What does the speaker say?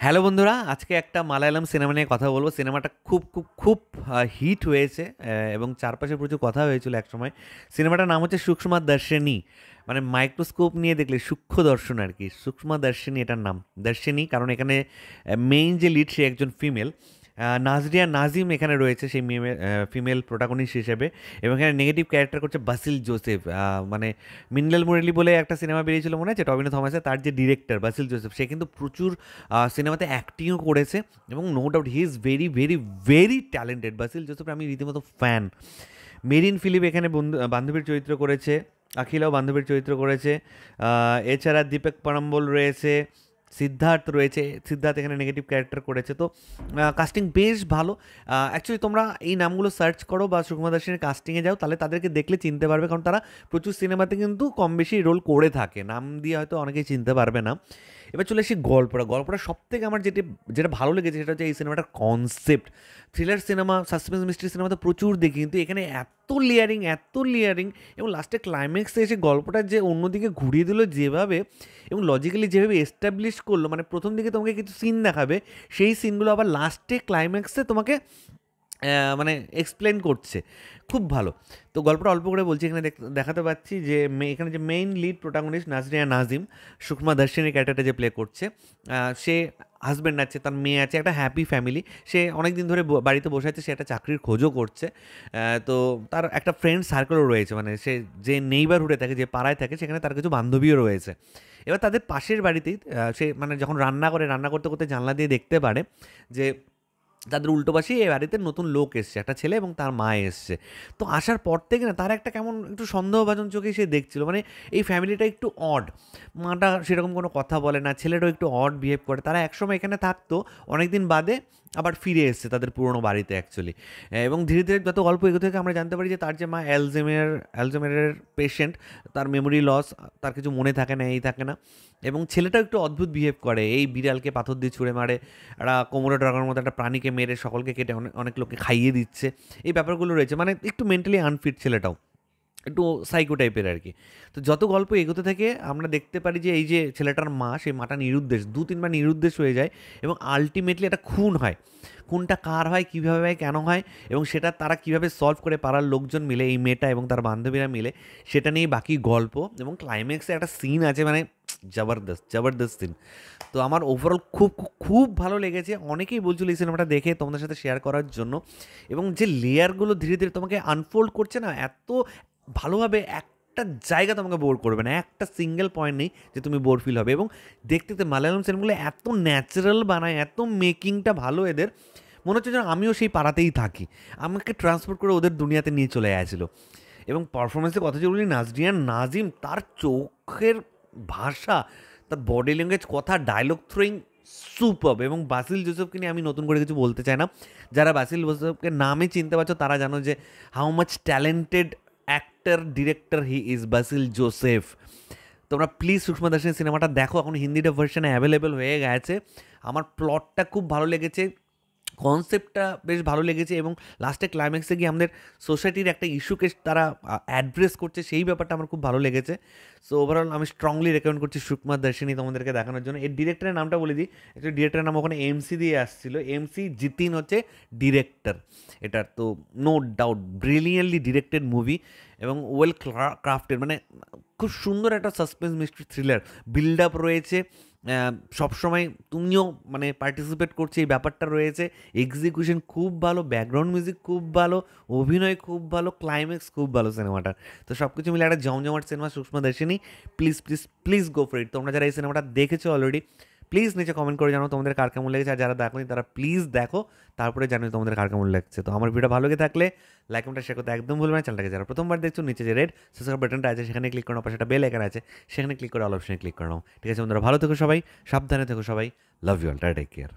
Hello বন্ধুরা, আজকে একটা মালায়ালাম সিনেমা নিয়ে কথা বলবো। সিনেমাটা খুব খুব খুব হিট হয়েছে এবং চারপাশে প্রচুর কথা হয়েছিল একসময়। সিনেমাটার নাম হচ্ছে সূক্ষ্মা দর্শিনী, মানে মাইক্রোস্কোপ নিয়ে দেখলে সূক্ষ্ম দর্শন আর কি। সূক্ষ্মা দর্শিনী এটার নাম, দর্শিনী কারণ এখানে মেইন যে লিড সে একজন ফিমেল। নাজরিয়া নাজিম এখানে রয়েছে সেই ফিমেল প্রোটাগনিস্ট হিসেবে, এবং এখানে নেগেটিভ ক্যারেক্টার করছে বাসিল জোসেফ। মানে মিনলাল মুরলি বলে একটা সিনেমা বেরিয়েছিল মনে আছে টবিনো থমাসের, তার যে ডিরেক্টর বাসিল জোসেফ, সে কিন্তু প্রচুর সিনেমাতে অ্যাক্টিংও করেছে এবং no doubt he is very very very talented. Basil জোসেফের আমি রীতিমতো ফ্যান। মেরিন ফিলিপ এখানে বান্ধবীর চরিত্র করেছে, আখিলাও বান্ধবীর চরিত্র করেছে। এছাড়া দীপক পারাম্বল রয়েছে, সিদ্ধার্থ রয়েছে। সিদ্ধার্থ এখানে নেগেটিভ ক্যারেক্টার করেছে। তো কাস্টিং বেশ ভালো। অ্যাকচুয়ালি তোমরা এই নামগুলো সার্চ করো বা সুকুমার দাসের কাস্টিংয়ে যাও, তাহলে তাদেরকে দেখলে চিনতে পারবে, কারণ তারা প্রচুর সিনেমাতে কিন্তু কম বেশি রোল করে থাকে। নাম দিয়ে হয়তো অনেকেই চিনতে পারবে না। এবার চলে আসি গল্পটা সব থেকে আমার যেটা যেটা ভালো লেগেছে সেটা হচ্ছে এই সিনেমাটার concept. Thriller cinema, suspense mystery cinema তো প্রচুর দেখি, কিন্তু এখানে এত লেয়ারিং এবং লাস্টে ক্লাইম্যাক্সে এসে গল্পটা যে অন্যদিকে ঘুরিয়ে দিল যেভাবে, এবং লজিক্যালি যেভাবে এস্টাবলিশ করলো, মানে প্রথম দিকে তোমাকে কিছু সিন দেখাবে, সেই সিনগুলো আবার লাস্টে ক্লাইম্যাক্সে তোমাকে মানে এক্সপ্লেন করছে। খুব ভালো। তো গল্পটা অল্প করে বলছি। এখানে দেখাতে পাচ্ছি যে এখানে যে main lead protagonist Nazriya Nazim, সুষমা দর্শিনীর ক্যারেক্টারটা যে প্লে করছে, সে হাজব্যান্ড আছে, তার মেয়ে আছে, একটা হ্যাপি ফ্যামিলি। সে অনেক দিন ধরে বাড়িতে বসে আছে, সে একটা চাকরির খোঁজও করছে। তো তার একটা ফ্রেন্ড সার্কেলও রয়েছে, মানে সে যে নেইবারহুডে থাকে, যে পাড়ায় থাকে, সেখানে তার কিছু বান্ধবীও রয়েছে। এবার তাদের পাশের বাড়িতেই সে মানে যখন রান্না করতে করতে জানলা দিয়ে দেখতে পারে যে তাদের উল্টো পাশেই এই বাড়িতে নতুন লোক এসছে, একটা ছেলে এবং তার মা এসছে। তো আসার পর থেকে না তার একটা কেমন একটু সন্দেহভাজন চোখেই সে দেখছিল, মানে এই ফ্যামিলিটা একটু অড। মাটা সেরকম কোনো কথা বলে না, ছেলেটাও একটু অড বিহেভ করে। তারা একসময় এখানে থাকতো, অনেক দিন বাদে আবার ফিরে এসছে তাদের পুরনো বাড়িতে অ্যাকচুয়ালি। এবং ধীরে ধীরে যত গল্প এগোতে থেকে আমরা জানতে পারি যে তার যে মা অ্যালজেমের পেশেন্ট, তার মেমোরি লস, তার কিছু মনে থাকে না, এই থাকে না। এবং ছেলেটাও একটু অদ্ভুত বিহেভ করে, এই বিড়ালকে পাথর দিয়ে ছুঁড়ে মারে, একটা কোমরে ড্রাগনের মতো একটা প্রাণীকে মেরে সকলকে কেটে অনেক অনেক লোককে খাইয়ে দিচ্ছে। এই ব্যাপারগুলো রয়েছে, মানে একটু মেন্টালি আনফিট ছেলেটাও, একটু সাইকো টাইপের আর কি। তো যত গল্প এগোতে থাকে আমরা দেখতে পারি যে এই যে ছেলেটার মা, সেই মাটা নিরুদ্দেশ, 2-3 বার নিরুদ্দেশ হয়ে যায় এবং আলটিমেটলি একটা খুন হয়। খুনটা কার হয়, কীভাবে হয়, কেন হয়, এবং সেটা তারা কীভাবে সলভ করে পাড়ার লোকজন মিলে, এই মেয়েটা এবং তার বান্ধবীরা মিলে, সেটা নিয়েই বাকি গল্প। এবং ক্লাইম্যাক্সে একটা সিন আছে, মানে জবরদস্ত জবরদস্ত সিন। তো আমার ওভারঅল খুব খুব খুব ভালো লেগেছে। অনেকেই বলছিল এই সিনেমাটা দেখে তোমাদের সাথে শেয়ার করার জন্য। এবং যে লেয়ারগুলো ধীরে ধীরে তোমাকে আনফোল্ড করছে না, এত ভালোভাবে, একটা জায়গা তোমাকে বোর করবে না, একটা সিঙ্গেল পয়েন্ট নেই যে তুমি বোর ফিল হবে। এবং দেখতে দেখতে মালায়ালাম সিনেমাগুলো এত ন্যাচারাল বানায়, এত মেকিংটা ভালো এদের, মনে হচ্ছে যেন আমিও সেই পাড়াতেই থাকি, আমাকে ট্রান্সপোর্ট করে ওদের দুনিয়াতে নিয়ে চলে আসছিলো। এবং পারফরমেন্সের কথা যে বলি, নাজরিয়া নাজিম, তার চোখের ভাষা, তার বডি ল্যাঙ্গুয়েজ, কথা, ডায়লগ থ্রোয়িং সুপারব। এবং বাসিল জোসেফকে নিয়ে আমি নতুন করে কিছু বলতে চাই না। যারা বাসিল জোসেফকে নামে চিনতে পারছো তারা জানো যে how much talented actor director he is basil Joseph. তোমরা প্লিজ সুষমা দাসের সিনেমাটা দেখো, এখন হিন্দিটা ভার্সনে অ্যাভেলেবেল হয়ে গেছে। আমার প্লটটা খুব ভালো লেগেছে, কনসেপ্টটা বেশ ভালো লেগেছে, এবং লাস্টে ক্লাইম্যাক্সে গিয়ে আমাদের সোসাইটির একটা ইস্যুকে তারা অ্যাড্রেস করছে, সেই ব্যাপারটা আমার খুব ভালো লেগেছে। সো ওভারঅল আমি স্ট্রংলি রেকমেন্ড করছি সুকুমার দর্শিনী তোমাদেরকে দেখানোর জন্য। এর ডিরেক্টরের নামটা বলে দিই, একটা ডিরেক্টরের নাম ওখানে এমসি দিয়ে আসছিল, এমসি জিতিন হচ্ছে ডিরেক্টর এটার। তো no doubt brilliantly directed movie এবং ওয়েল ক্রাফটেড, মানে খুব সুন্দর একটা suspense mystery thriller build up রয়েছে। সবসময় তুমিও মানে পার্টিসিপেট করছে এই ব্যাপারটা রয়েছে। এক্সিকিউশন খুব ভালো, ব্যাকগ্রাউন্ড মিউজিক খুব ভালো, অভিনয় খুব ভালো, ক্লাইম্যাক্স খুব ভালো সিনেমাটার। তো সব কিছু মিলে একটা জমজমাট সিনেমা Sookshmadarshini. Please please please go for it. তোমরা যারা এই সিনেমাটা দেখেছো অলরেডি, প্লিজ নিচে কমেন্ট করে জানো তোমাদের কার কেমন লেগেছে, আর যারা দেখোনি তারা প্লিজ দেখো, তারপরে জানো তোমাদের কার কেমন লাগছে। তো আমার ভিডিও ভালো লেগে থাকলে লাইক কমেন্ট শেয়ার করতে একদম ভুলবে না। চ্যানেলটাকে যারা প্রথমবার দেখছো, নিচে যে রেড সাবস্ক্রাইব বাটনটা আছে সেখানে ক্লিক করো, পাশে একটা বেল আইকন আছে সেখানে ক্লিক করে অল অপশনে ক্লিক করে নাও। ঠিক আছে বন্ধুরা, ভালো থেকো সবাই, সাবধানে থেকো সবাই, love you all, take care.